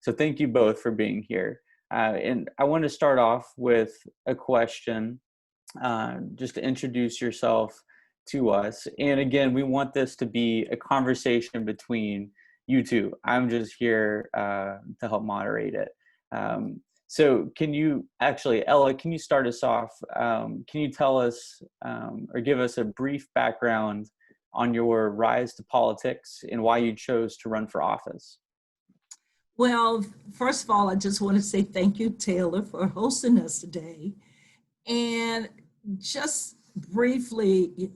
So thank you both for being here. And I want to start off with a question, just to introduce yourself to us. And again, we want this to be a conversation between you two. I'm just here to help moderate it. So can you actually, Ella, can you start us off? Can you tell us or give us a brief background on your rise to politics and why you chose to run for office? Well, first of all, I just want to say thank you, Taylor, for hosting us today. And just briefly,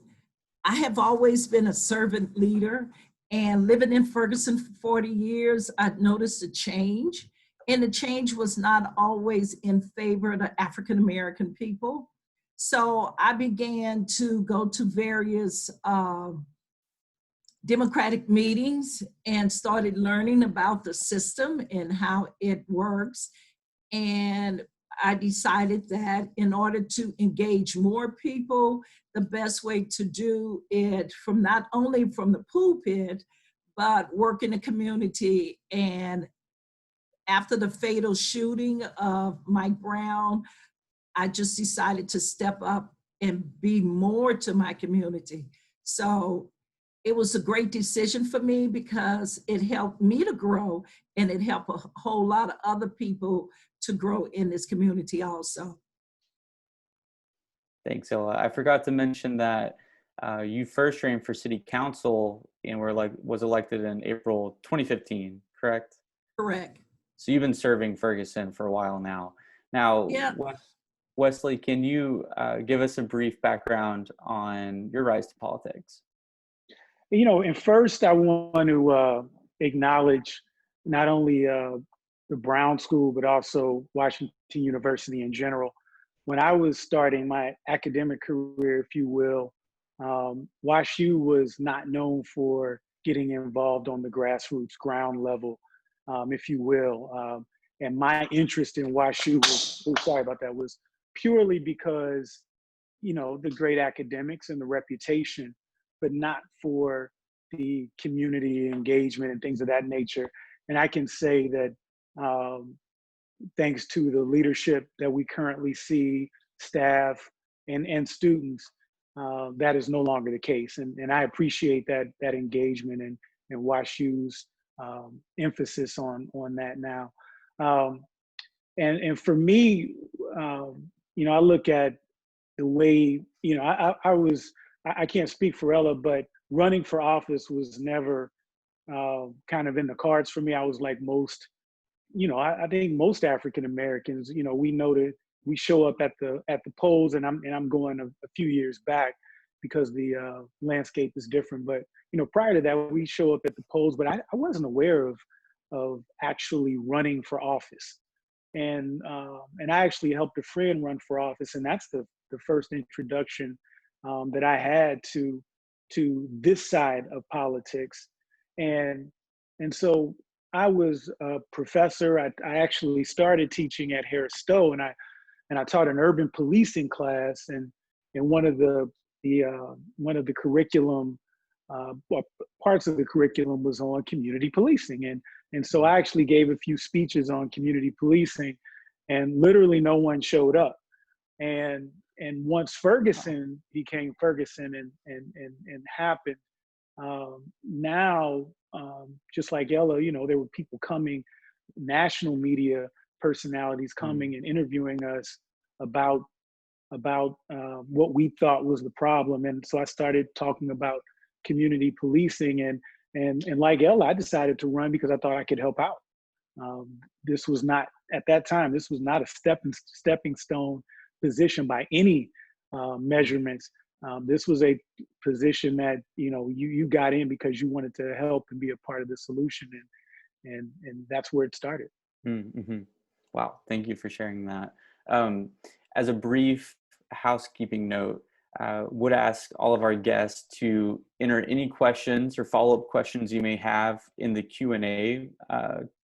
I have always been a servant leader, and living in Ferguson for 40 years, I've noticed a change. And the change was not always in favor of the African American people. So I began to go to various Democratic meetings and started learning about the system and how it works. And I decided that in order to engage more people, the best way to do it from not only from the pulpit, but work in the community. And after the fatal shooting of Mike Brown, I just decided to step up and be more to my community. So it was a great decision for me because it helped me to grow, and it helped a whole lot of other people to grow in this community also. Thanks, Ella. I forgot to mention that you first ran for city council and was elected in April 2015, correct? Correct. So you've been serving Ferguson for a while now. Now, yeah. Wesley, can you give us a brief background on your rise to politics? You know, and first I want to acknowledge not only the Brown School, but also Washington University in general. When I was starting my academic career, if you will, WashU was not known for getting involved on the grassroots ground level, if you will. And my interest in WashU was purely because, you know, the great academics and the reputation, but not for the community engagement and things of that nature. And I can say that thanks to the leadership that we currently see, staff and students, that is no longer the case. And I appreciate that engagement and WashU's emphasis on that now. And for me, you know, I look at the way, you know, I can't speak for Ella, but running for office was never kind of in the cards for me. I was like most, you know, I think most African Americans, you know, we show up at the polls, and I'm going a few years back because the landscape is different. But you know, prior to that, we show up at the polls, but I wasn't aware of actually running for office. And I actually helped a friend run for office, and that's the first introduction that I had to this side of politics. And so I was a professor. I actually started teaching at Harris Stowe, and I taught an urban policing class, and one of the curriculum parts of the curriculum was on community policing, and so I actually gave a few speeches on community policing, and literally no one showed up. And once Ferguson became Ferguson and happened, now just like Ella, you know, there were people coming, national media personalities coming and interviewing us about what we thought was the problem. And so I started talking about community policing, and like Ella, I decided to run because I thought I could help out. This was not, at that time, this was not a stepping stone position by any measurements. This was a position that, you know, you got in because you wanted to help and be a part of the solution, and that's where it started. Mm-hmm. Wow, thank you for sharing that. As a brief housekeeping note, would ask all of our guests to enter any questions or follow-up questions you may have in the Q&A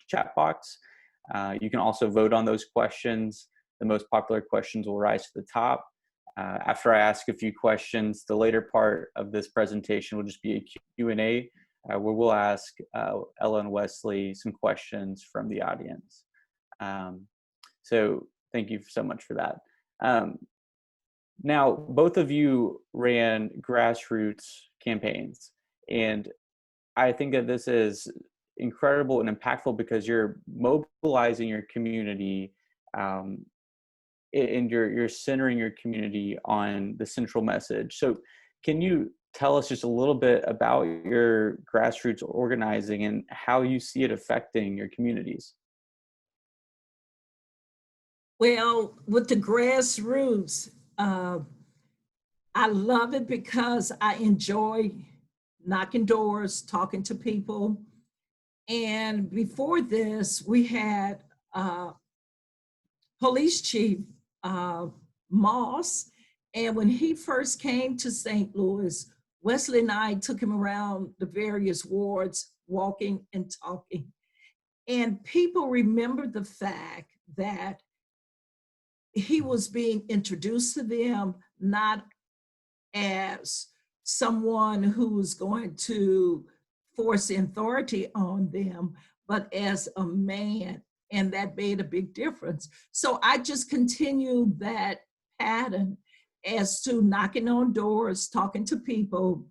chat box. You can also vote on those questions. The most popular questions will rise to the top. After I ask a few questions, the later part of this presentation will just be a Q&A where we'll ask Ella and Wesley some questions from the audience. So thank you so much for that. Now, both of you ran grassroots campaigns, and I think that this is incredible and impactful because you're mobilizing your community, and you're centering your community on the central message. So can you tell us just a little bit about your grassroots organizing and how you see it affecting your communities? Well, with the grassroots, I love it because I enjoy knocking doors, talking to people. And before this, we had Police Chief Moss. And when he first came to St. Louis, Wesley and I took him around the various wards, walking and talking. And people remember the fact that he was being introduced to them not as someone who was going to force authority on them, but as a man, and that made a big difference. So I just continued that pattern as to knocking on doors, talking to people,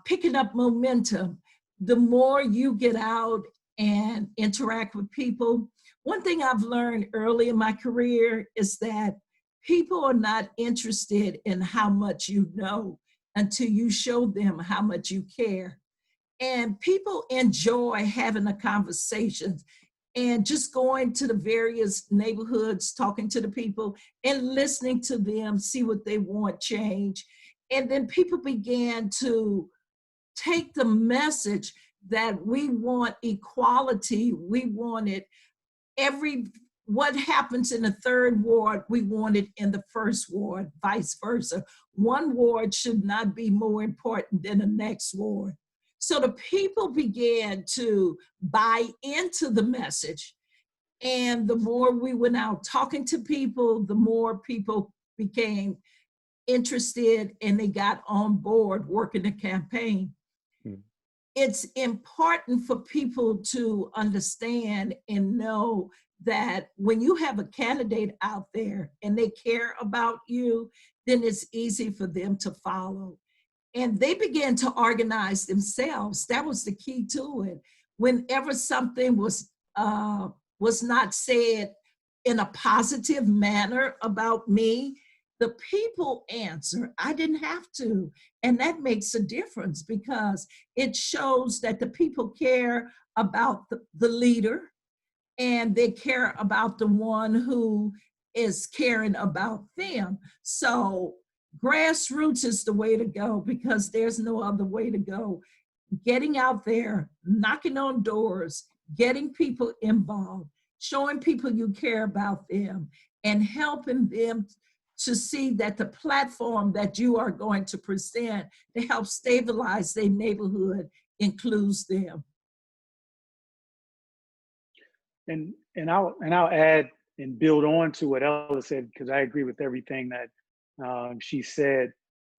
picking up momentum. The more you get out and interact with people, one thing I've learned early in my career is that people are not interested in how much you know until you show them how much you care. And people enjoy having a conversation and just going to the various neighborhoods, talking to the people and listening to them, see what they want change. And then people began to take the message that we want equality, we wanted what happens in the third ward, we want it in the first ward, vice versa. One ward should not be more important than the next ward. So the people began to buy into the message. And the more we went out talking to people, the more people became interested and they got on board working the campaign. It's important for people to understand and know that when you have a candidate out there and they care about you, then it's easy for them to follow. And they began to organize themselves. That was the key to it. Whenever something was not said in a positive manner about me, the people answer. I didn't have to. And that makes a difference because it shows that the people care about the leader and they care about the one who is caring about them. So grassroots is the way to go because there's no other way to go. Getting out there, knocking on doors, getting people involved, showing people you care about them, and helping them to see that the platform that you are going to present to help stabilize their neighborhood includes them. And I'll add and build on to what Ella said because I agree with everything that she said.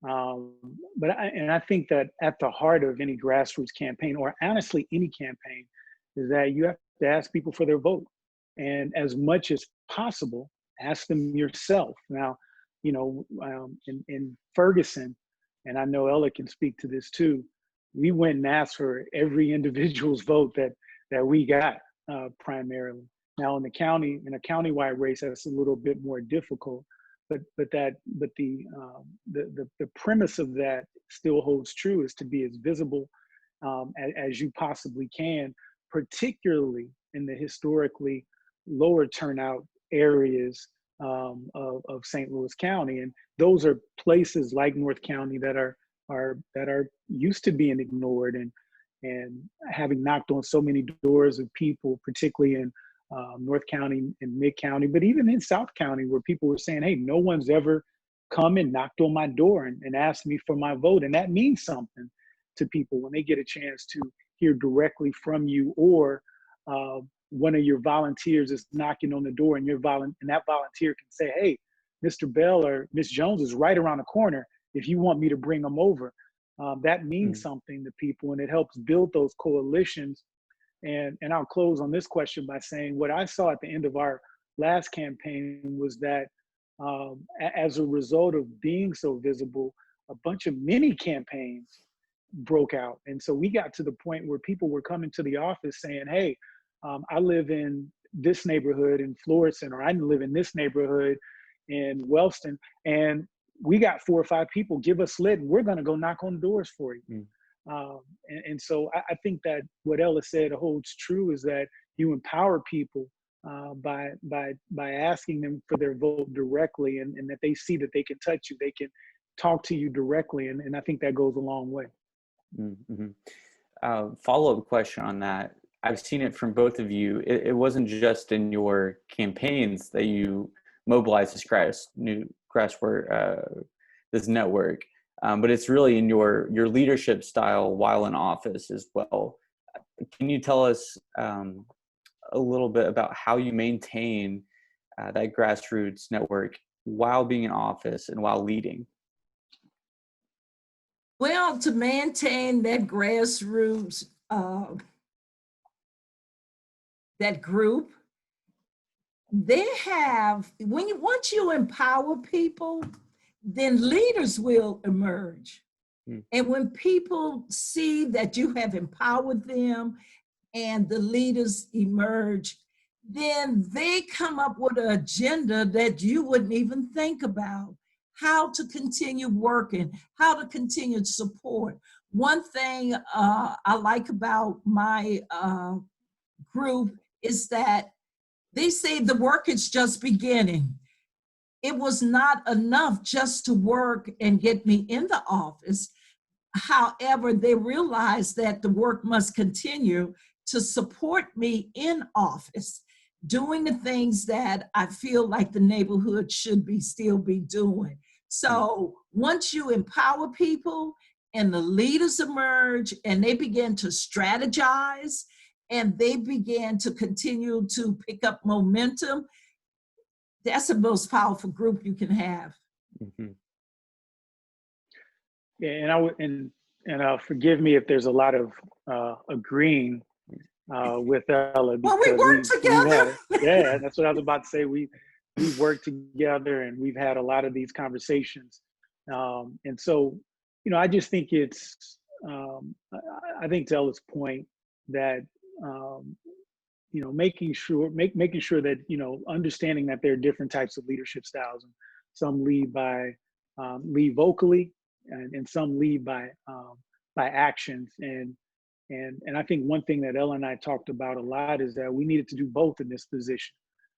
But I think that at the heart of any grassroots campaign, or honestly any campaign, is that you have to ask people for their vote, and as much as possible, ask them yourself. Now, in Ferguson, and I know Ella can speak to this too, we went and asked for every individual's vote that we got primarily. Now in a countywide race, that's a little bit more difficult, but the premise of that still holds true, is to be as visible as you possibly can, particularly in the historically lower turnout areas of St. Louis County. And those are places like North County that are used to being ignored, and having knocked on so many doors of people, particularly in North County and Mid County, but even in South County, where people were saying, hey, no one's ever come and knocked on my door and asked me for my vote. And that means something to people when they get a chance to hear directly from you, or one of your volunteers is knocking on the door, and that volunteer can say, hey, Mr. Bell or Miss Jones is right around the corner if you want me to bring them over. that means something to people, and it helps build those coalitions. And I'll close on this question by saying what I saw at the end of our last campaign was that as a result of being so visible, a bunch of mini campaigns broke out. And so we got to the point where people were coming to the office saying, hey, I live in this neighborhood in Florissant, or I live in this neighborhood in Wellston, and we got 4 or 5 people, give us lit, and we're gonna go knock on doors for you. And so I think that what Ella said holds true, is that you empower people by asking them for their vote directly, and that they see that they can touch you, they can talk to you directly, and I think that goes a long way. Follow-up question on that. I've seen it from both of you. It wasn't just in your campaigns that you mobilized this this network, but it's really in your leadership style while in office as well. Can you tell us a little bit about how you maintain that grassroots network while being in office and while leading? Well, to maintain that grassroots, that group, they have, once you empower people, then leaders will emerge. And when people see that you have empowered them and the leaders emerge, then they come up with an agenda that you wouldn't even think about. How to continue working, how to continue to support. One thing I like about my group is that they say the work is just beginning. It was not enough just to work and get me in the office. However, they realized that the work must continue to support me in office, doing the things that I feel like the neighborhood should still be doing. So once you empower people and the leaders emerge and they begin to strategize and they began to continue to pick up momentum, that's the most powerful group you can have. Yeah, and forgive me if there's a lot of agreeing with Ella. Well, we work together. Yeah, that's what I was about to say. We work together, and we've had a lot of these conversations. And so, I just think it's, I think to Ella's point that, making sure that, understanding that there are different types of leadership styles, and some lead vocally, and some lead by actions. And I think one thing that Ella and I talked about a lot is that we needed to do both in this position.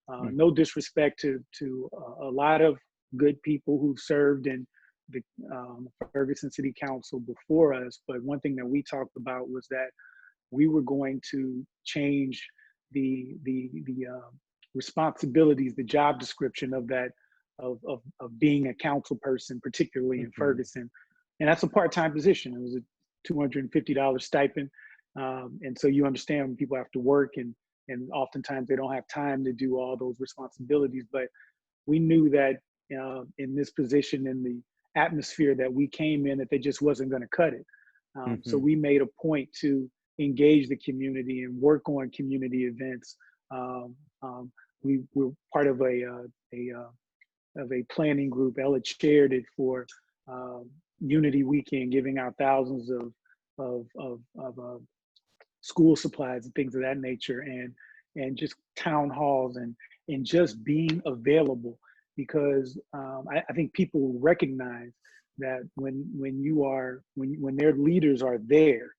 No disrespect to a lot of good people who served in the Ferguson City Council before us, but one thing that we talked about was that we were going to change the responsibilities, the job description of that of being a council person, particularly in Ferguson, and that's a part-time position. It was a $250 stipend, and so you understand when people have to work, and oftentimes they don't have time to do all those responsibilities. But we knew that in this position, in the atmosphere that we came in, that they just wasn't going to cut it. So we made a point to engage the community and work on community events. We were part of a planning group. Ella chaired it for Unity Weekend, giving out thousands of school supplies and things of that nature, and just town halls and just being available, because I think people recognize that when their leaders are there,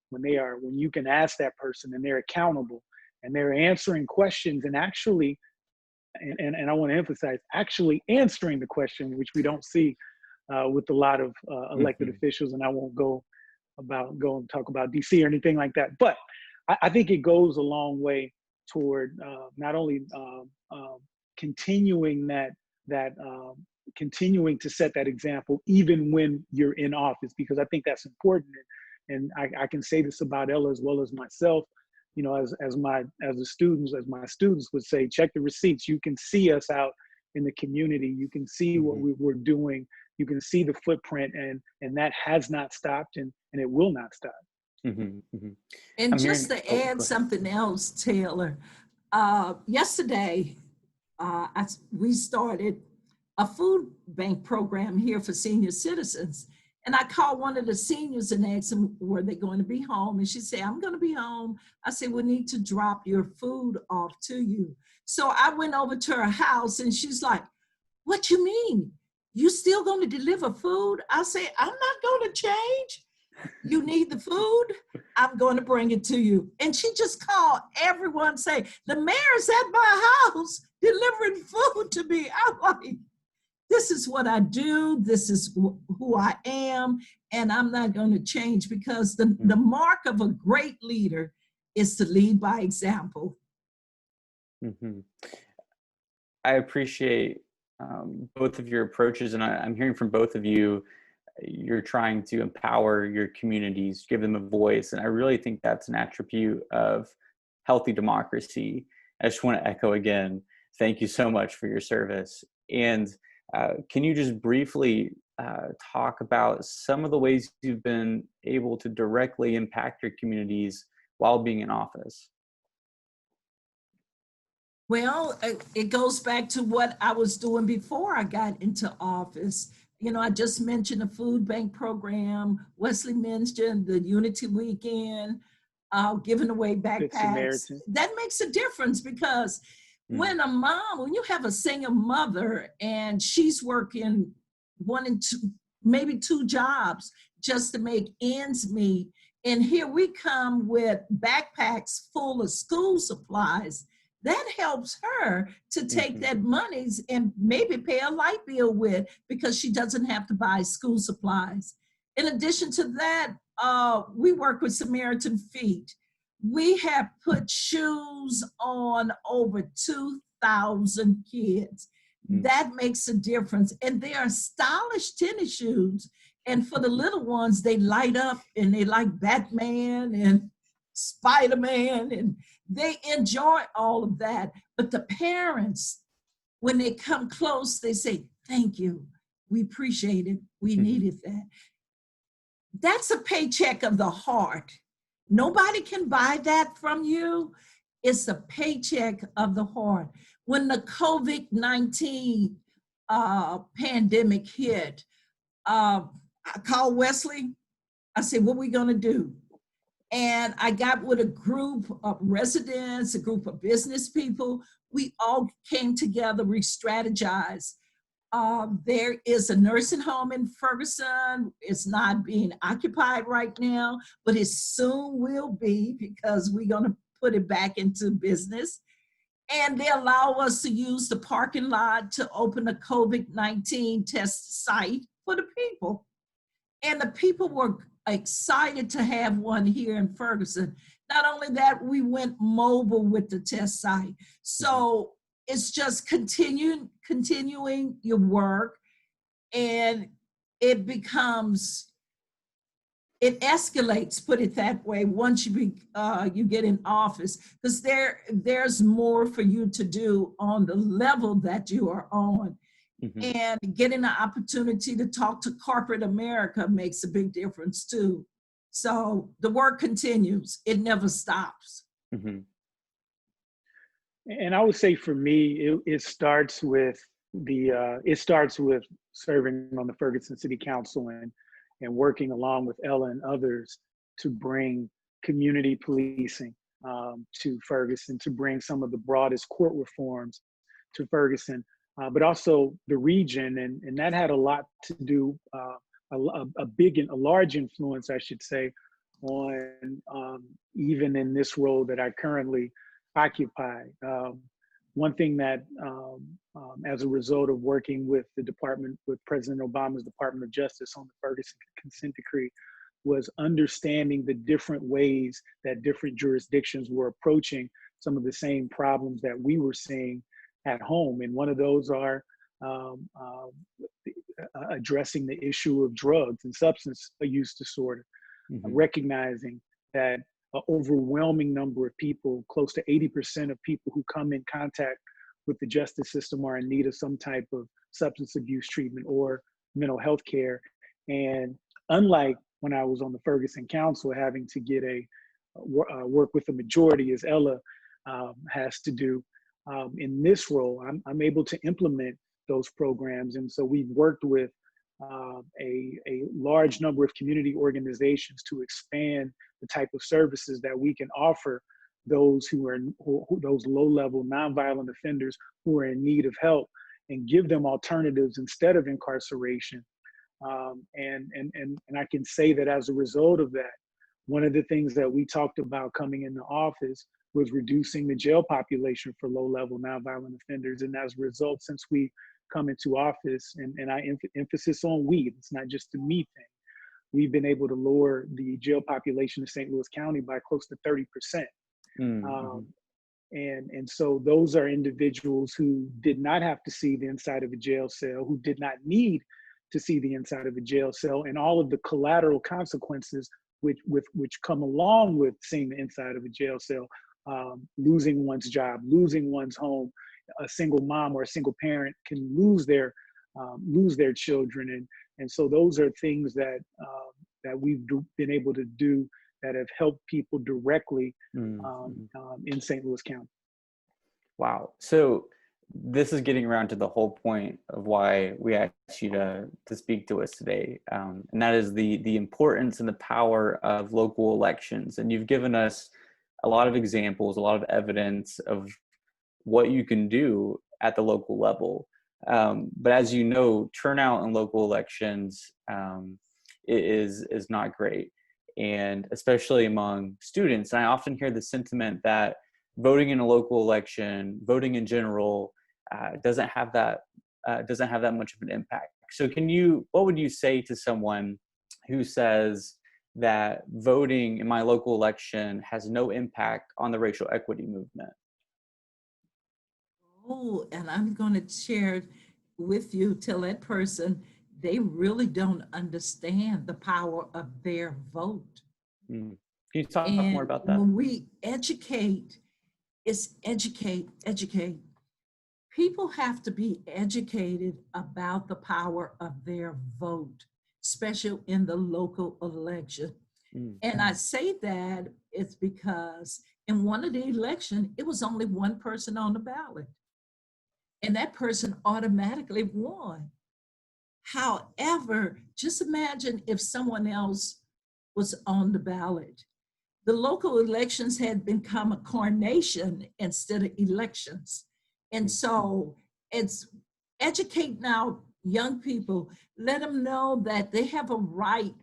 when you can ask that person and they're accountable and they're answering questions, and actually, and I want to emphasize, actually answering the question, which we don't see with a lot of elected officials. And I won't go and talk about DC or anything like that, but I think it goes a long way toward not only continuing continuing to set that example even when you're in office, because I think that's important. And I can say this about Ella as well as myself, as my students would say, check the receipts. You can see us out in the community. You can see what we're doing you can see the footprint, and that has not stopped, and it will not stop. Mm-hmm, mm-hmm. And I'm just hearing, to go add ahead. something else, Taylor, yesterday we started a food bank program here for senior citizens. And I called one of the seniors and asked them, were they going to be home? And she said, I'm going to be home. I said, we need to drop your food off to you. So I went over to her house and she's like, what you mean? You still going to deliver food? I said, I'm not going to change. You need the food? I'm going to bring it to you. And she just called everyone, say, the mayor's at my house delivering food to me. I'm like, this is what I do. This is who I am. And I'm not going to change, because the mark of a great leader is to lead by example. Mm-hmm. I appreciate both of your approaches, and I'm hearing from both of you, you're trying to empower your communities, give them a voice, and I really think that's an attribute of healthy democracy. I just want to echo again, thank you so much for your service. And can you just briefly talk about some of the ways you've been able to directly impact your communities while being in office? Well, it goes back to what I was doing before I got into office. You know, I just mentioned the food bank program. Wesley mentioned the Unity Weekend, giving away backpacks. That makes a difference, because when you have a single mother and she's working 1 and 2, maybe 2 jobs just to make ends meet, and here we come with backpacks full of school supplies, that helps her to take that monies and maybe pay a light bill with, because she doesn't have to buy school supplies. In addition to that, we work with Samaritan Feet. We have put shoes on over 2,000 kids. That makes a difference. And they are stylish tennis shoes. And for the little ones, they light up and they like Batman and Spider-Man, and they enjoy all of that. But the parents, when they come close, they say, thank you. We appreciate it. We needed that. That's a paycheck of the heart. Nobody can buy that from you. It's a paycheck of the heart. When the COVID-19 pandemic hit, I called Wesley. I said, what are we going to do? And I got with a group of residents, a group of business people. We all came together, we strategized. There is a nursing home in Ferguson. It's not being occupied right now, but it soon will be, because we're going to put it back into business. And they allow us to use the parking lot to open a COVID-19 test site for the people. And the people were excited to have one here in Ferguson. Not only that, we went mobile with the test site. So it's just continuing your work, and it escalates, put it that way, once you get in office, because there's more for you to do on the level that you are on. And getting the opportunity to talk to corporate America makes a big difference too. So the work continues. It never stops. And I would say for me, it starts with serving on the Ferguson City Council and working along with Ella and others to bring community policing to Ferguson, to bring some of the broadest court reforms to Ferguson. But also the region, and that had a lot to do, a large influence, I should say, on even in this role that I currently occupy. One thing that, as a result of working with the department, with President Obama's Department of Justice on the Ferguson Consent Decree, was understanding the different ways that different jurisdictions were approaching some of the same problems that we were seeing at home. And one of those are addressing the issue of drugs and substance use disorder, recognizing that an overwhelming number of people, close to 80% of people who come in contact with the justice system, are in need of some type of substance abuse treatment or mental health care. And unlike when I was on the Ferguson Council, having to get work with the majority, as Ella has to do, in this role, I'm able to implement those programs. And so we've worked with a large number of community organizations to expand the type of services that we can offer those those low-level nonviolent offenders who are in need of help, and give them alternatives instead of incarceration. And I can say that as a result of that, one of the things that we talked about coming into office was reducing the jail population for low-level nonviolent offenders. And as a result, since we come into office, and I emphasis on we, it's not just a me thing, we've been able to lower the jail population of St. Louis County by close to 30%. Mm-hmm. And so those are individuals who did not have to see the inside of a jail cell, who did not need to see the inside of a jail cell, and all of the collateral consequences which come along with seeing the inside of a jail cell, losing one's job, losing one's home. A single mom or a single parent can lose their children, and so those are things that we've been able to do that have helped people directly in St. Louis County. Wow. So this is getting around to the whole point of why we asked you to speak to us today. And that is the importance and the power of local elections. And you've given us a lot of examples, a lot of evidence of what you can do at the local level. But as you know, turnout in local elections is not great. And especially among students. And I often hear the sentiment that voting in a local election, voting in general, doesn't have that much of an impact. So what would you say to someone who says that voting in my local election has no impact on the racial equity movement? Oh, and I'm going to share with you, tell that person, they really don't understand the power of their vote. Can you talk more about that? When we educate, it's educate. People have to be educated about the power of their vote, especially in the local election. And I say that it's because in one of the elections, it was only one person on the ballot. And that person automatically won. However, just imagine if someone else was on the ballot. The local elections had become a coronation instead of elections. And so it's educate now young people, let them know that they have a right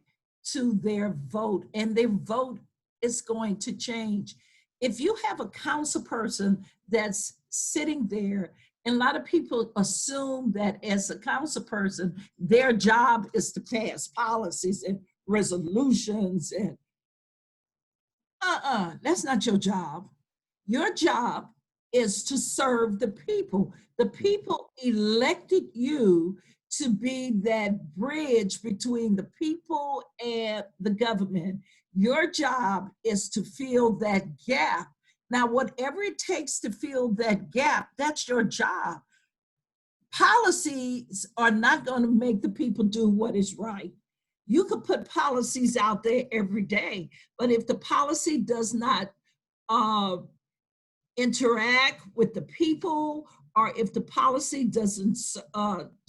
to their vote, and their vote is going to change. If you have a council person that's sitting there, and a lot of people assume that as a council person, their job is to pass policies and resolutions, and that's not your job. Your job is to serve the people. The people elected you to be that bridge between the people and the government. Your job is to fill that gap. Now, whatever it takes to fill that gap, that's your job. Policies are not going to make the people do what is right. You could put policies out there every day, but if the policy does not interact with the people, or if the policy doesn't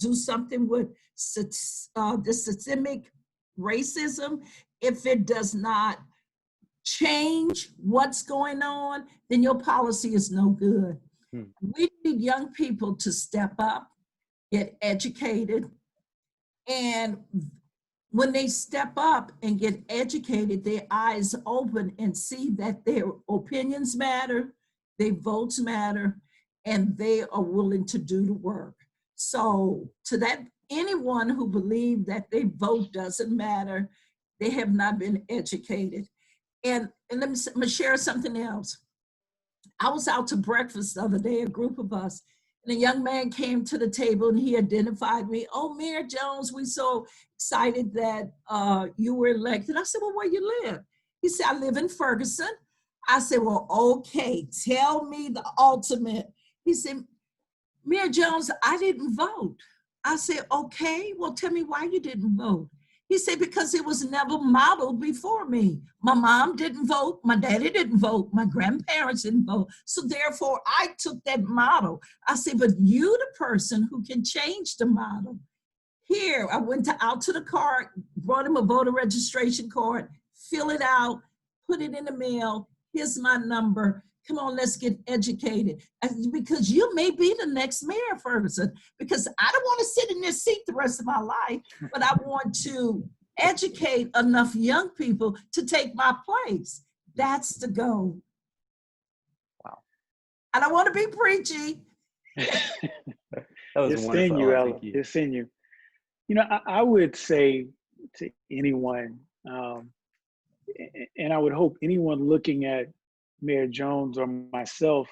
do something with the systemic racism, if it does not change what's going on, then your policy is no good. We need young people to step up, get educated, and when they step up and get educated, their eyes open and see that their opinions matter, their votes matter, and they are willing to do the work. So to that, anyone who believes that their vote doesn't matter, they have not been educated. And let me share something else. I was out to breakfast the other day, a group of us, and a young man came to the table and he identified me. "Oh, Mayor Jones, we're so excited that you were elected." I said, "Well, where you live?" He said, "I live in Ferguson." I said, "Well, okay, tell me the ultimate." He said, "Mayor Jones, I didn't vote." I said, okay, well, tell me why you didn't vote. He said, because it was never modeled before me. My mom didn't vote. My daddy didn't vote. My grandparents didn't vote. So therefore, I took that model. I said, but you the person who can change the model. Here, I went out to the car, brought him a voter registration card, fill it out, put it in the mail. Here's my number. Come on, let's get educated. Because you may be the next mayor of Ferguson, because I don't want to sit in this seat the rest of my life, but I want to educate enough young people to take my place. That's the goal. Wow. I don't want to be preachy. That was It's wonderful. in you, Ella. Thank you. It's in you. You know, I would say to anyone, and I would hope anyone looking at Mayor Jones or myself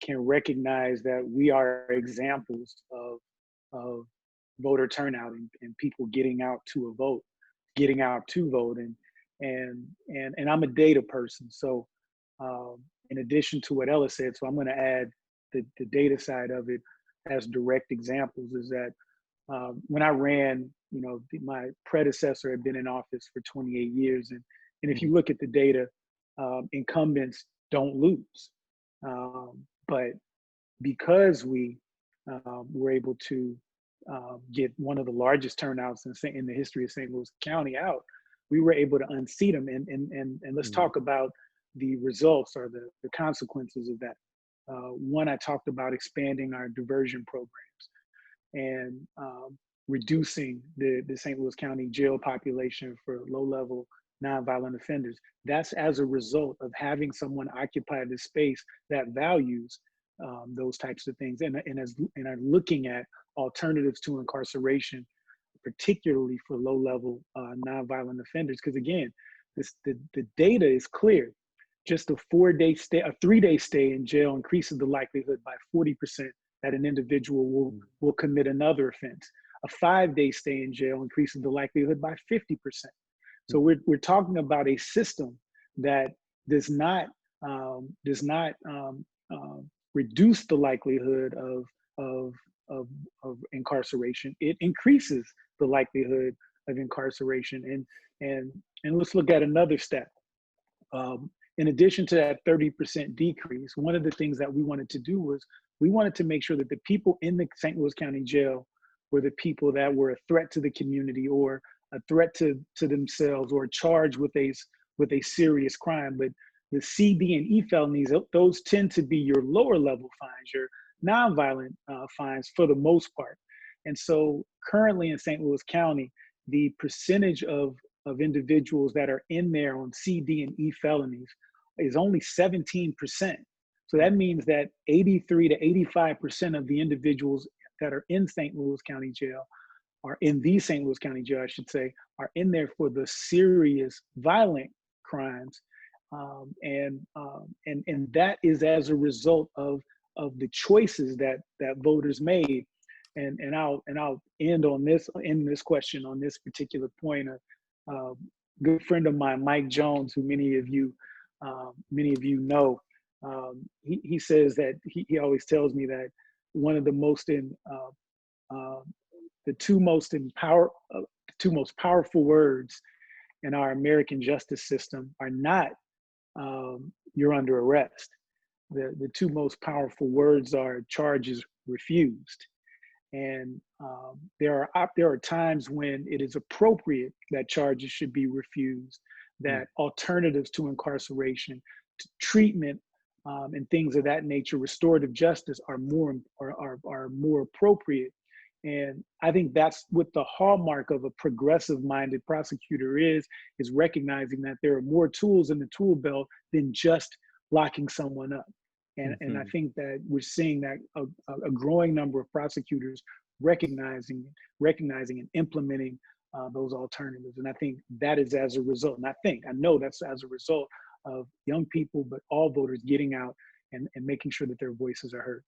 can recognize that we are examples of voter turnout and people getting out to vote. And I'm a data person. So in addition to what Ella said, so I'm going to add the data side of it as direct examples, is that when I ran, you know, my predecessor had been in office for 28 years. And if you look at the data, incumbents don't lose. But because we were able to get one of the largest turnouts in the history of St. Louis County out, we were able to unseat them. And let's talk about the results or the consequences of that. One, I talked about expanding our diversion programs and reducing the St. Louis County jail population for low-level nonviolent offenders. That's as a result of having someone occupy this space that values those types of things and are looking at alternatives to incarceration, particularly for low-level nonviolent offenders. Because again, the data is clear. Just a 3-day stay in jail increases the likelihood by 40% that an individual will commit another offense. A 5-day stay in jail increases the likelihood by 50%. So we're talking about a system that does not reduce the likelihood of incarceration. It increases the likelihood of incarceration. And let's look at another stat. In addition to that 30% decrease, one of the things that we wanted to do was we wanted to make sure that the people in the St. Louis County Jail were the people that were a threat to the community or a threat to themselves or charged with a serious crime. But the CD and E felonies, those tend to be your lower level fines, your nonviolent fines for the most part. And so currently in St. Louis County, the percentage of individuals that are in there on CD and E felonies is only 17%. So that means that 83 to 85% of the individuals that are in St. Louis County Jail, are in the St. Louis County Jail, I should say, are in there for the serious violent crimes. And that is as a result of the choices that voters made. And I'll end this question on this particular point. A good friend of mine, Mike Jones, who many of you know, he says that he always tells me that one of the two most powerful words in our American justice system are not "you're under arrest." The two most powerful words are "charges refused." And there are times when it is appropriate that charges should be refused, that alternatives to incarceration, to treatment, and things of that nature, restorative justice are more appropriate. And I think that's what the hallmark of a progressive-minded prosecutor is recognizing that there are more tools in the tool belt than just locking someone up. And I think that we're seeing that a growing number of prosecutors recognizing and implementing those alternatives. And I think that is as a result, and I know that's as a result of young people, but all voters getting out and making sure that their voices are heard.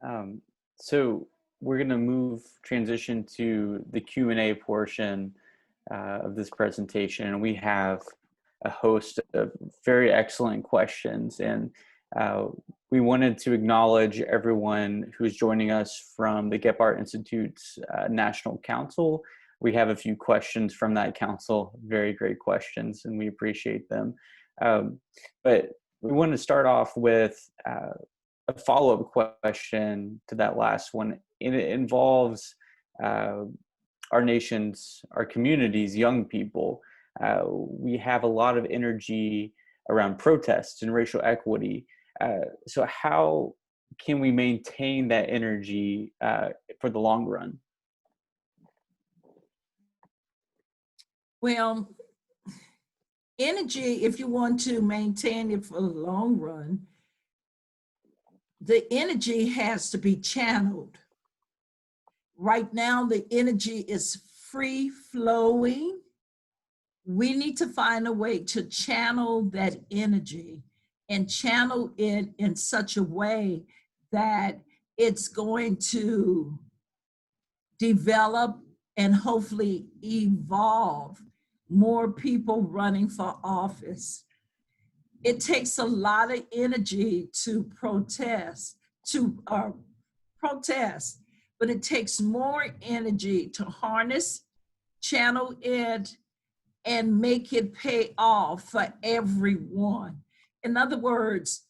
Wow. So we're going to transition to the Q&A portion of this presentation. And we have a host of very excellent questions. And We wanted to acknowledge everyone who's joining us from the Gephardt Institute's National Council. We have a few questions from that council, very great questions, and we appreciate them. But we want to start off with a follow-up question to that last one. And it involves our nation's, our community's young people. We have a lot of energy around protests and racial equity. So how can we maintain that energy for the long run? Well, energy, if you want to maintain it for the long run, the energy has to be channeled. Right now, the energy is free flowing. We need to find a way to channel that energy and channel it in such a way that it's going to develop and hopefully evolve more people running for office. It takes a lot of energy to protest, but it takes more energy to harness, channel it, and make it pay off for everyone. In other words,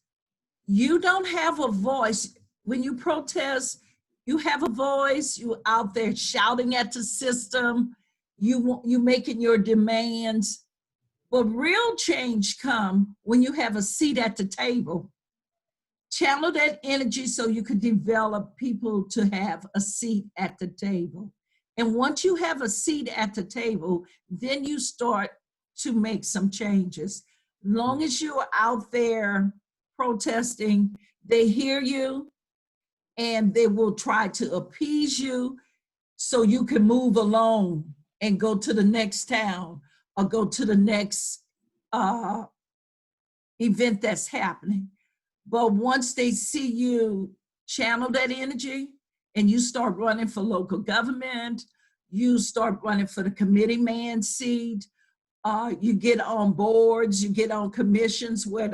you don't have a voice. When you protest, you have a voice, you're out there shouting at the system, you making your demands. But real change comes when you have a seat at the table. Channel that energy so you can develop people to have a seat at the table. And once you have a seat at the table, then you start to make some changes. Long as you're out there protesting, they hear you and they will try to appease you so you can move along and go to the next town or go to the next event that's happening. But once they see you channel that energy and you start running for local government, you start running for the committee man seat, you get on boards, you get on commissions where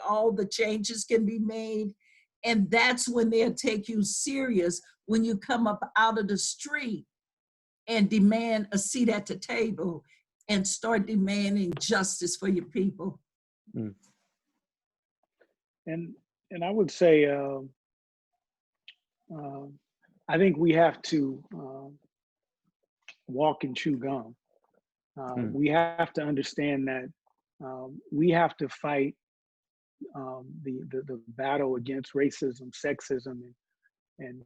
all the changes can be made. And that's when they'll take you serious, when you come up out of the street and demand a seat at the table and start demanding justice for your people. And I would say, I think we have to walk and chew gum. We have to understand that we have to fight the battle against racism, sexism, and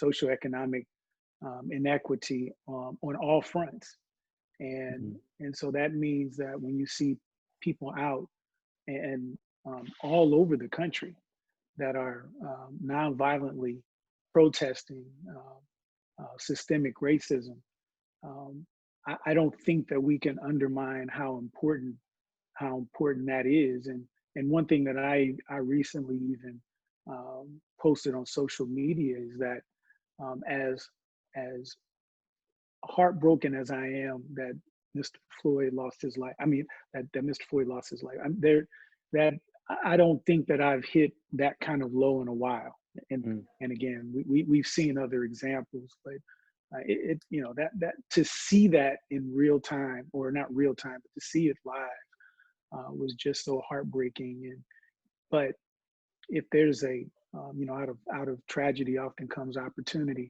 socioeconomic inequity on all fronts. And so that means that when you see people out and all over the country that are nonviolently protesting systemic racism, I don't think that we can undermine how important that is. And one thing that I recently even posted on social media is that as heartbroken as I am that Mr. Floyd lost his life, that Mr. Floyd lost his life, I don't think that I've hit that kind of low in a while. And again, we've seen other examples, but that to see that in real time, or not real time, but to see it live was just so heartbreaking. But if there's out of tragedy often comes opportunity,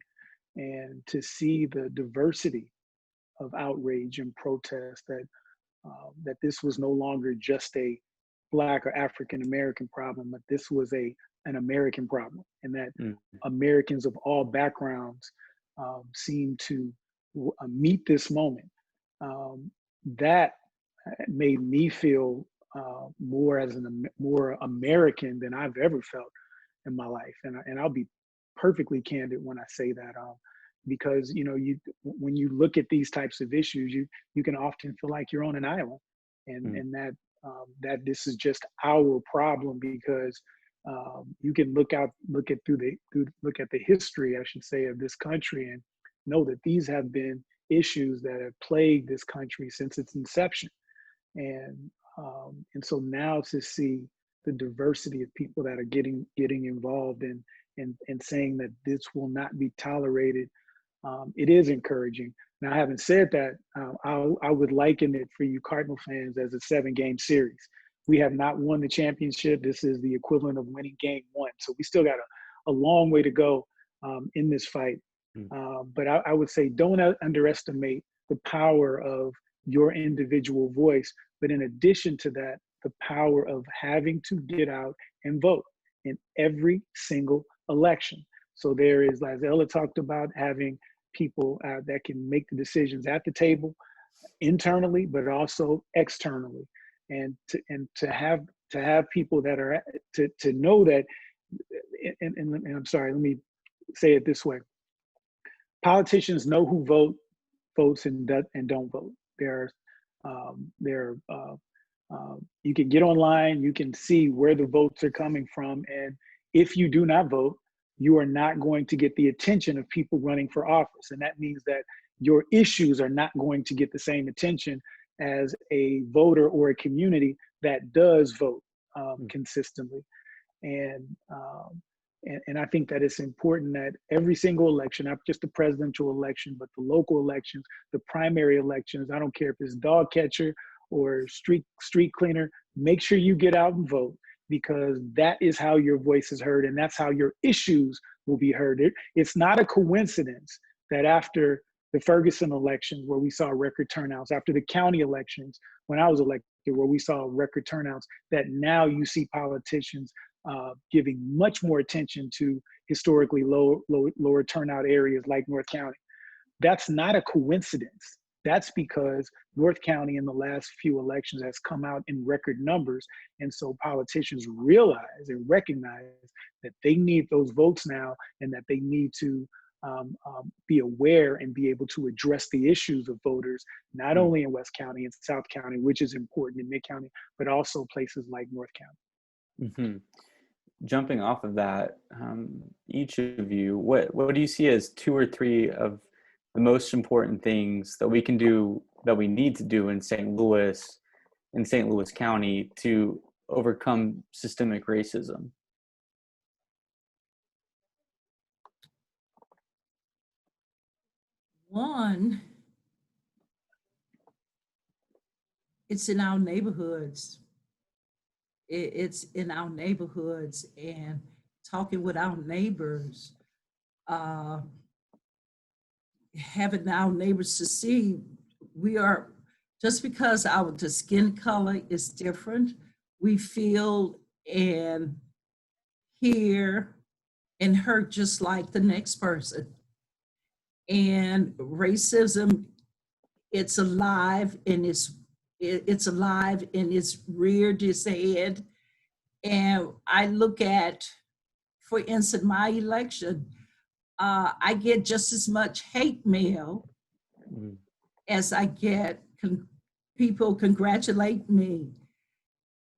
and to see the diversity of outrage and protest, that this was no longer just a Black or African American problem, but this was an American problem, and that Americans of all backgrounds seem to meet this moment. That made me feel more American than I've ever felt in my life, and I'll be perfectly candid when I say that, because when you look at these types of issues, you can often feel like you're on an island, and that this is just our problem, because you can look at the history, I should say, of this country, and know that these have been issues that have plagued this country since its inception. And so now to see the diversity of people that are getting involved and saying that this will not be tolerated, it is encouraging. Now, having said that, I would liken it for you Cardinal fans as a 7-game series. We have not won the championship. This is the equivalent of winning game 1. So we still got a long way to go in this fight. But I would say don't underestimate the power of your individual voice. But in addition to that, the power of having to get out and vote in every single election. So there is, as Ella talked about, having people that can make the decisions at the table internally, but also externally. And to have people that are to know that, and I'm sorry, let me say it this way. Politicians know who votes and don't vote. You can get online, you can see where the votes are coming from. And if you do not vote, you are not going to get the attention of people running for office. And that means that your issues are not going to get the same attention as a voter or a community that does vote consistently. And I think that it's important that every single election, not just the presidential election, but the local elections, the primary elections, I don't care if it's dog catcher or street cleaner, make sure you get out and vote, because that is how your voice is heard and that's how your issues will be heard. It's not a coincidence that after the Ferguson elections, where we saw record turnouts, after the county elections, when I was elected, where we saw record turnouts, that now you see politicians giving much more attention to historically lower turnout areas like North County. That's not a coincidence. That's because North County in the last few elections has come out in record numbers. And so politicians realize and recognize that they need those votes now, and that they need to be aware and be able to address the issues of voters, not only in West County and South County, which is important, in Mid County, but also places like North County. Mm-hmm. Jumping off of that, each of you, what do you see as 2 or 3 of the most important things that we can do, that we need to do in St. Louis County to overcome systemic racism? One, it's in our neighborhoods. It's in our neighborhoods, and talking with our neighbors, having our neighbors to see we are, just because the skin color is different, we feel and hear and hurt just like the next person. And racism, it's alive, and it's alive and it's reared its head. And I look at, for instance, my election, I get just as much hate mail as I get people congratulate me.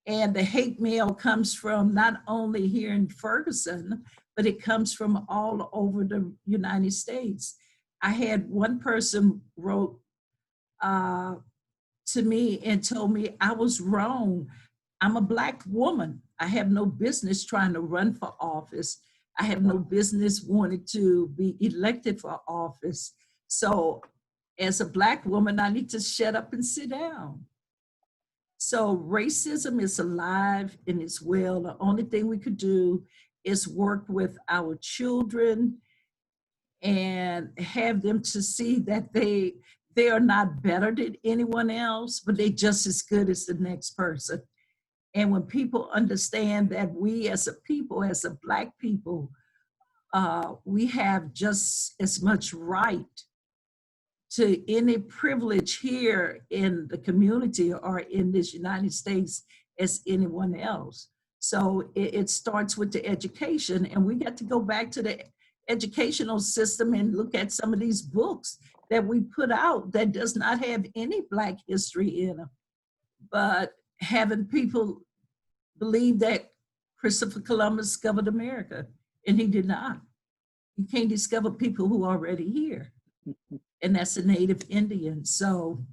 And the hate mail comes from not only here in Ferguson, but it comes from all over the United States. I had one person wrote to me and told me I was wrong. I'm a Black woman. I have no business trying to run for office. I have no business wanting to be elected for office. So as a Black woman, I need to shut up and sit down. So racism is alive and it's well. The only thing we could do is work with our children and have them to see that they are not better than anyone else, but they're just as good as the next person. And when people understand that we as a people, as a Black people, we have just as much right to any privilege here in the community or in this United States as anyone else. So it starts with the education, and we got to go back to the educational system and look at some of these books that we put out that does not have any Black history in them, but having people believe that Christopher Columbus discovered America, and he did not. You can't discover people who are already here, and that's the Native Indians. So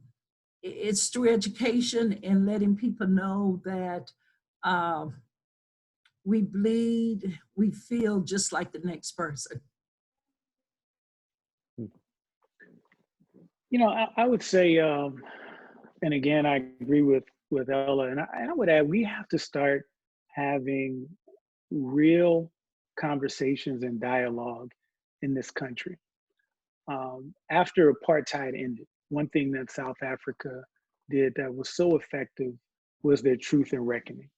it's through education and letting people know that we bleed, we feel just like the next person. You know, I would say, and again, I agree with Ella, and I would add, we have to start having real conversations and dialogue in this country. After apartheid ended, one thing that South Africa did that was so effective was their Truth and Reckoning,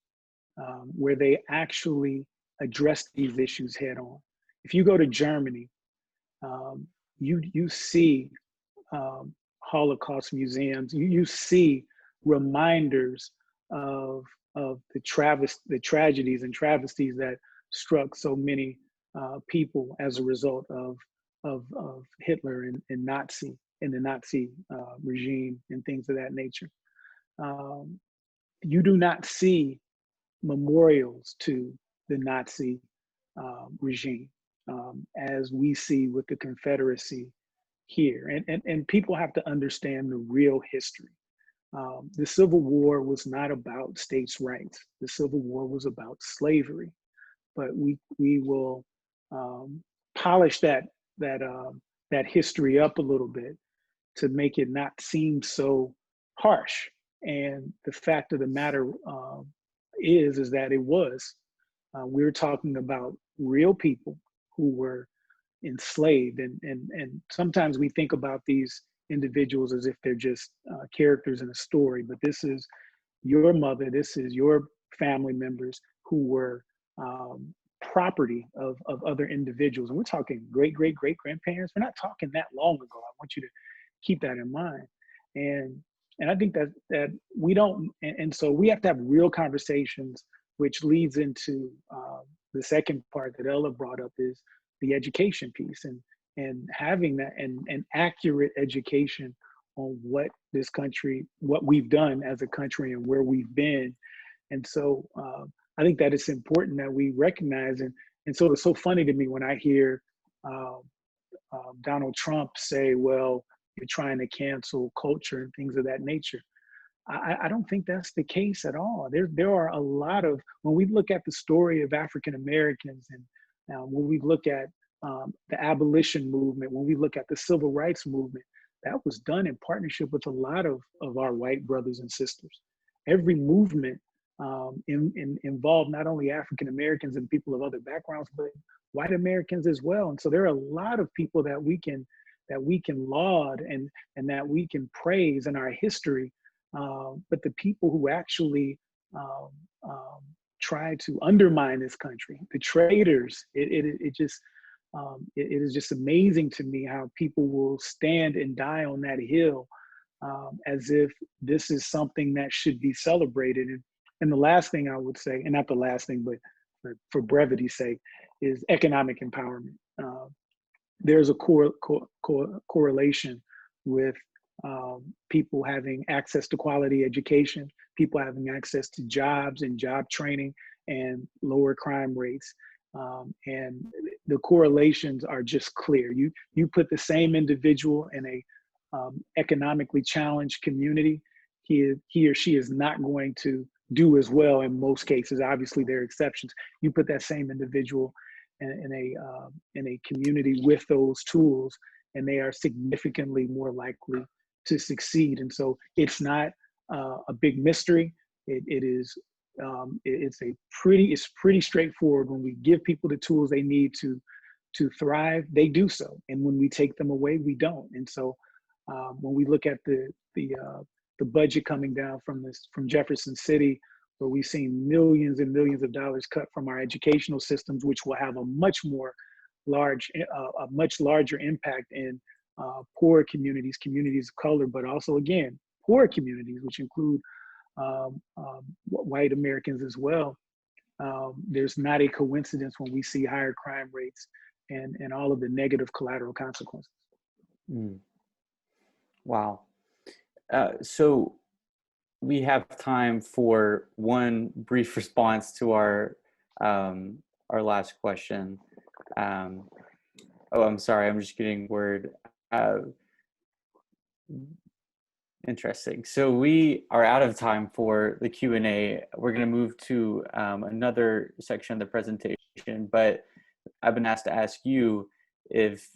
where they actually addressed these issues head on. If you go to Germany, you see Holocaust museums. You see reminders of the tragedies and travesties that struck so many people as a result of Hitler and the Nazi regime and things of that nature. You do not see memorials to the Nazi regime as we see with the Confederacy here. And people have to understand the real history. The Civil War was not about states' rights. The Civil War was about slavery. But we will polish that history up a little bit to make it not seem so harsh. And the fact of the matter is that it was. We're talking about real people who were enslaved, and sometimes we think about these individuals as if they're just characters in a story, but this is your mother, this is your family members who were property of other individuals. And we're talking great grandparents. We're not talking that long ago. I want you to keep that in mind. And I think that we don't, and so we have to have real conversations, which leads into the second part that Ella brought up, is the education piece, and having that and accurate education on what this country, what we've done as a country and where we've been. And so I think that it's important that we recognize, and so it's so funny to me when I hear Donald Trump say, well, you're trying to cancel culture and things of that nature. I don't think that's the case at all. There are a lot of, when we look at the story of African Americans, and when we look at the abolition movement, when we look at the civil rights movement, that was done in partnership with a lot of our white brothers and sisters. Every movement involved not only African Americans and people of other backgrounds, but white Americans as well. And so there are a lot of people that we can laud and that we can praise in our history. But the people who actually try to undermine this country, the traitors, it is just amazing to me how people will stand and die on that hill as if this is something that should be celebrated. And the last thing I would say, and not the last thing, but for brevity's sake, is economic empowerment. There's a correlation with people having access to quality education, people having access to jobs and job training, and lower crime rates. And the correlations are just clear. You put the same individual in a economically challenged community, he or she is not going to do as well in most cases. Obviously, there are exceptions. You put that same individual in a community with those tools, and they are significantly more likely to succeed. And so it's not a big mystery. It's pretty straightforward. When we give people the tools they need to thrive, they do so. And when we take them away, we don't. And so when we look at the budget coming down from Jefferson City, where we've seen millions and millions of dollars cut from our educational systems, which will have a much larger impact in poor communities of color, but also, again, poor communities, which include white Americans as well. There's not a coincidence when we see higher crime rates and all of the negative collateral consequences. Mm. Wow. So we have time for one brief response to our last question. Oh, I'm sorry, I'm just getting word. Interesting. So we are out of time for the Q&A. We're going to move to another section of the presentation, but I've been asked to ask you if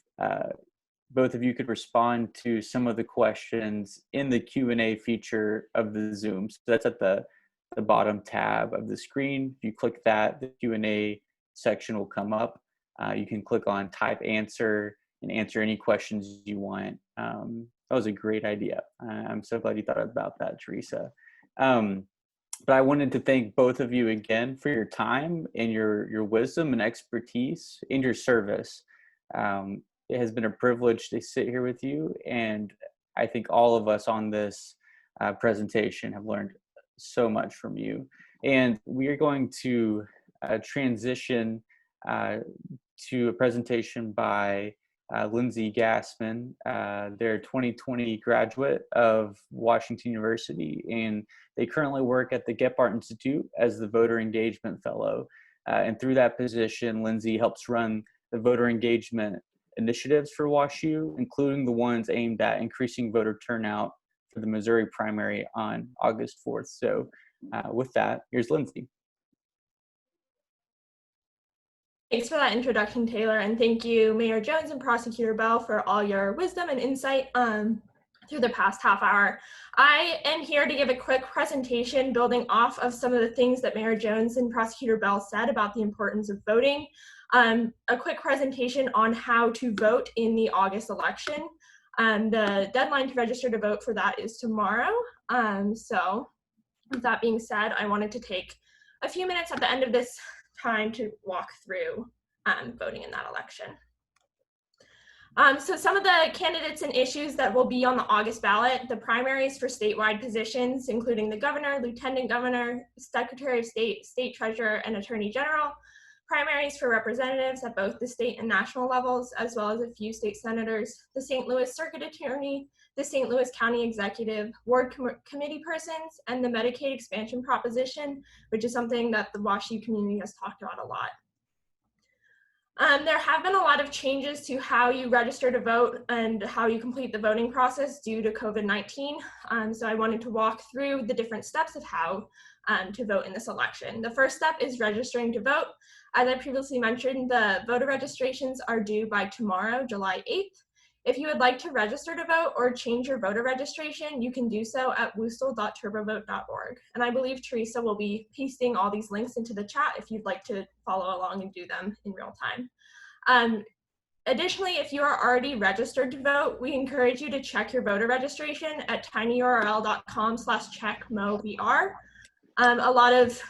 both of you could respond to some of the questions in the Q&A feature of the Zoom. So that's at the bottom tab of the screen. If you click that, the Q&A section will come up. You can click on type answer and answer any questions you want. That was a great idea. I'm so glad you thought about that, Teresa. But I wanted to thank both of you again for your time and your wisdom and expertise and your service. It has been a privilege to sit here with you, and I think all of us on this presentation have learned so much from you. And we are going to transition to a presentation by Lindsay Gassman. They're a 2020 graduate of Washington University, and they currently work at the Gephardt Institute as the Voter Engagement Fellow. And through that position, Lindsay helps run the voter engagement initiatives for WashU, including the ones aimed at increasing voter turnout for the Missouri primary on August 4th. So with that, here's Lindsay. Thanks for that introduction, Taylor, and thank you, Mayor Jones and Prosecutor Bell, for all your wisdom and insight through the past half hour. I am here to give a quick presentation building off of some of the things that Mayor Jones and Prosecutor Bell said about the importance of voting. A quick presentation on how to vote in the August election. The deadline to register to vote for that is tomorrow. So with that being said, I wanted to take a few minutes at the end of this time to walk through voting in that election. So some of the candidates and issues that will be on the August ballot: the primaries for statewide positions, including the governor, lieutenant governor, secretary of state, state treasurer, and attorney general; primaries for representatives at both the state and national levels, as well as a few state senators; the St. Louis circuit attorney, the St. Louis County executive, ward committee persons, and the Medicaid expansion proposition, which is something that the WashU community has talked about a lot. There have been a lot of changes to how you register to vote and how you complete the voting process due to COVID-19. So I wanted to walk through the different steps of how to vote in this election. The first step is registering to vote. As I previously mentioned, the voter registrations are due by tomorrow, July 8th. If you would like to register to vote or change your voter registration, you can do so at wustl.turbovote.org. And I believe Teresa will be pasting all these links into the chat if you'd like to follow along and do them in real time. Additionally, if you are already registered to vote, we encourage you to check your voter registration at tinyurl.com/checkmovr. A lot of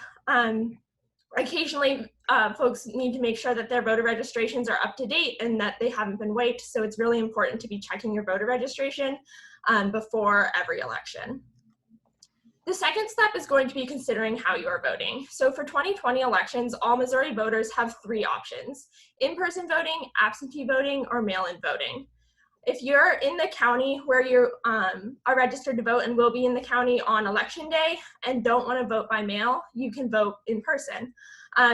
occasionally folks need to make sure that their voter registrations are up to date and that they haven't been wiped. So it's really important to be checking your voter registration before every election. The second step is going to be considering how you are voting. So for 2020 elections, all Missouri voters have 3 options: in-person voting, absentee voting, or mail-in voting. If you're in the county where you are registered to vote and will be in the county on election day and don't want to vote by mail, you can vote in person.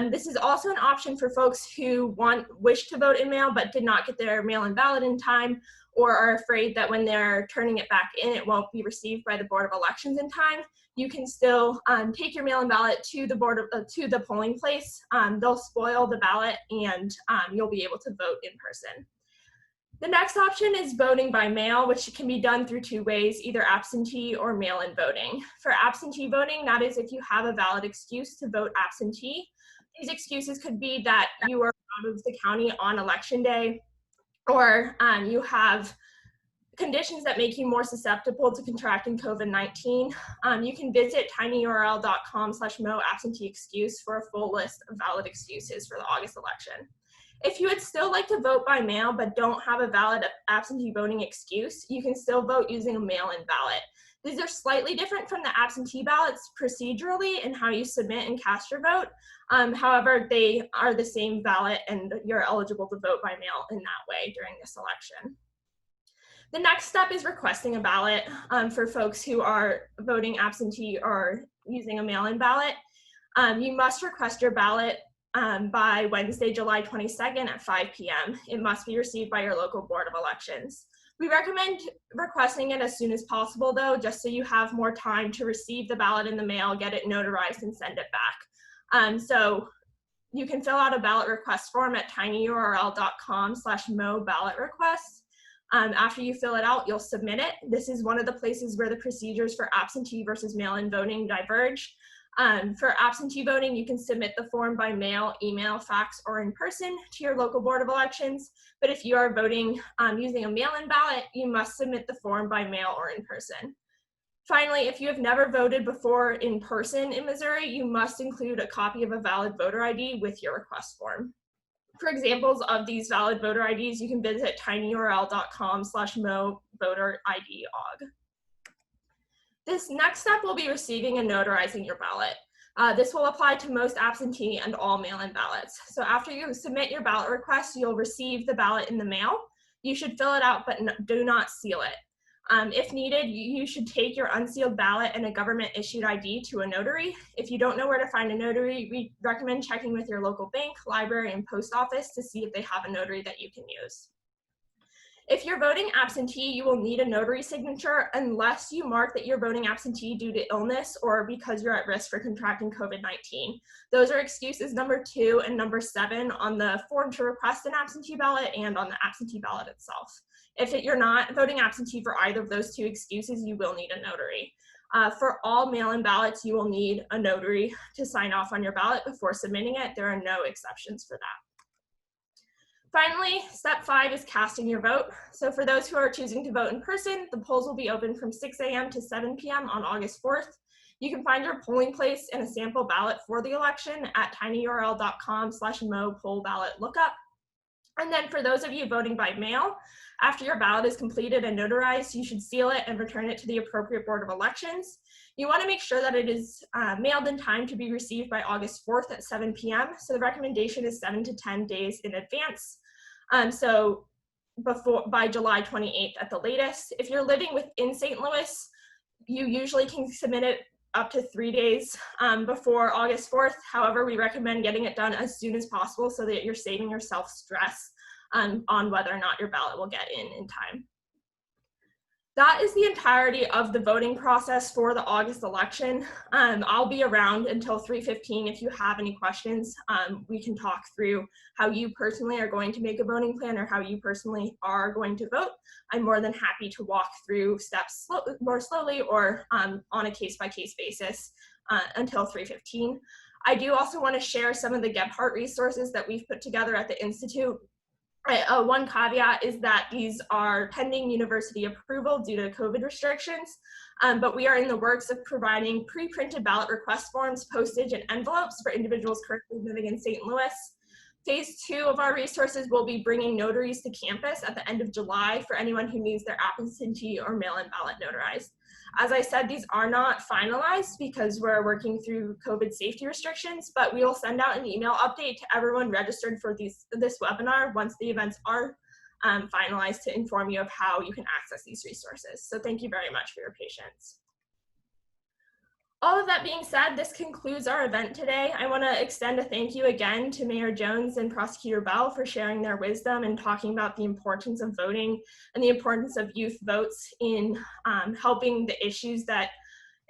This is also an option for folks who wish to vote in mail but did not get their mail-in ballot in time, or are afraid that when they're turning it back in, it won't be received by the Board of Elections in time. You can still take your mail-in ballot to the polling place. They'll spoil the ballot, and you'll be able to vote in person. The next option is voting by mail, which can be done through 2 ways, either absentee or mail-in voting. For absentee voting, that is if you have a valid excuse to vote absentee. These excuses could be that you are out of the county on election day, or you have conditions that make you more susceptible to contracting COVID-19. You can visit tinyurl.com/moabsenteeexcuse for a full list of valid excuses for the August election. If you would still like to vote by mail but don't have a valid absentee voting excuse, you can still vote using a mail-in ballot. These are slightly different from the absentee ballots procedurally in how you submit and cast your vote. However, they are the same ballot and you're eligible to vote by mail in that way during this election. The next step is requesting a ballot for folks who are voting absentee or using a mail-in ballot. You must request your ballot by Wednesday, July 22nd at 5 p.m. It must be received by your local Board of Elections. We recommend requesting it as soon as possible though, just so you have more time to receive the ballot in the mail, get it notarized, and send it back. So you can fill out a ballot request form at tinyurl.com/mo-ballot-request. After you fill it out, you'll submit it. This is one of the places where the procedures for absentee versus mail-in voting diverge. For absentee voting, you can submit the form by mail, email, fax, or in person to your local Board of Elections. But if you are voting using a mail-in ballot, you must submit the form by mail or in person. Finally, if you have never voted before in person in Missouri, you must include a copy of a valid voter ID with your request form. For examples of these valid voter IDs, you can visit tinyurl.com/mo-voter-ID.org. This next step will be receiving and notarizing your ballot. This will apply to most absentee and all mail-in ballots. So after you submit your ballot request, you'll receive the ballot in the mail. You should fill it out, but do not seal it. If needed, you should take your unsealed ballot and a government-issued ID to a notary. If you don't know where to find a notary, we recommend checking with your local bank, library, and post office to see if they have a notary that you can use. If you're voting absentee, you will need a notary signature unless you mark that you're voting absentee due to illness or because you're at risk for contracting COVID-19. Those are excuses number 2 and number 7 on the form to request an absentee ballot and on the absentee ballot itself. If you're not voting absentee for either of those 2 excuses, you will need a notary. For all mail-in ballots, you will need a notary to sign off on your ballot before submitting it. There are no exceptions for that. Finally, step 5 is casting your vote. So for those who are choosing to vote in person, the polls will be open from 6 a.m. to 7 p.m. on August 4th. You can find your polling place and a sample ballot for the election at tinyurl.com/mo-poll-ballot-lookup. And then for those of you voting by mail, after your ballot is completed and notarized, you should seal it and return it to the appropriate Board of Elections. You want to make sure that it is mailed in time to be received by August 4th at 7 p.m. So the recommendation is 7 to 10 days in advance. So by July 28th at the latest. If you're living within St. Louis, you usually can submit it up to 3 days before August 4th. However, we recommend getting it done as soon as possible so that you're saving yourself stress on whether or not your ballot will get in time. That is the entirety of the voting process for the August election. I'll be around until 3:15 if you have any questions. We can talk through how you personally are going to make a voting plan or how you personally are going to vote. I'm more than happy to walk through steps more slowly or on a case-by-case basis until 3:15. I do also want to share some of the Gephardt resources that we've put together at the Institute. One caveat is that these are pending university approval due to COVID restrictions, but we are in the works of providing pre-printed ballot request forms, postage, and envelopes for individuals currently living in St. Louis. Phase 2 of our resources will be bringing notaries to campus at the end of July for anyone who needs their absentee or mail-in ballot notarized. As I said, these are not finalized because we're working through COVID safety restrictions, but we will send out an email update to everyone registered for this webinar once the events are finalized to inform you of how you can access these resources. So thank you very much for your patience. All of that being said, this concludes our event today. I want to extend a thank you again to Mayor Jones and Prosecutor Bell for sharing their wisdom and talking about the importance of voting and the importance of youth votes in helping the issues that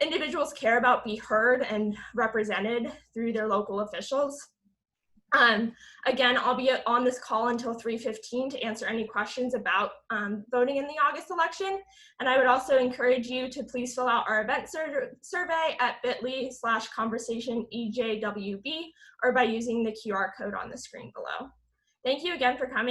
individuals care about be heard and represented through their local officials. Again, I'll be on this call until 3:15 to answer any questions about voting in the August election. And I would also encourage you to please fill out our event survey at bit.ly/conversationejwb or by using the QR code on the screen below. Thank you again for coming.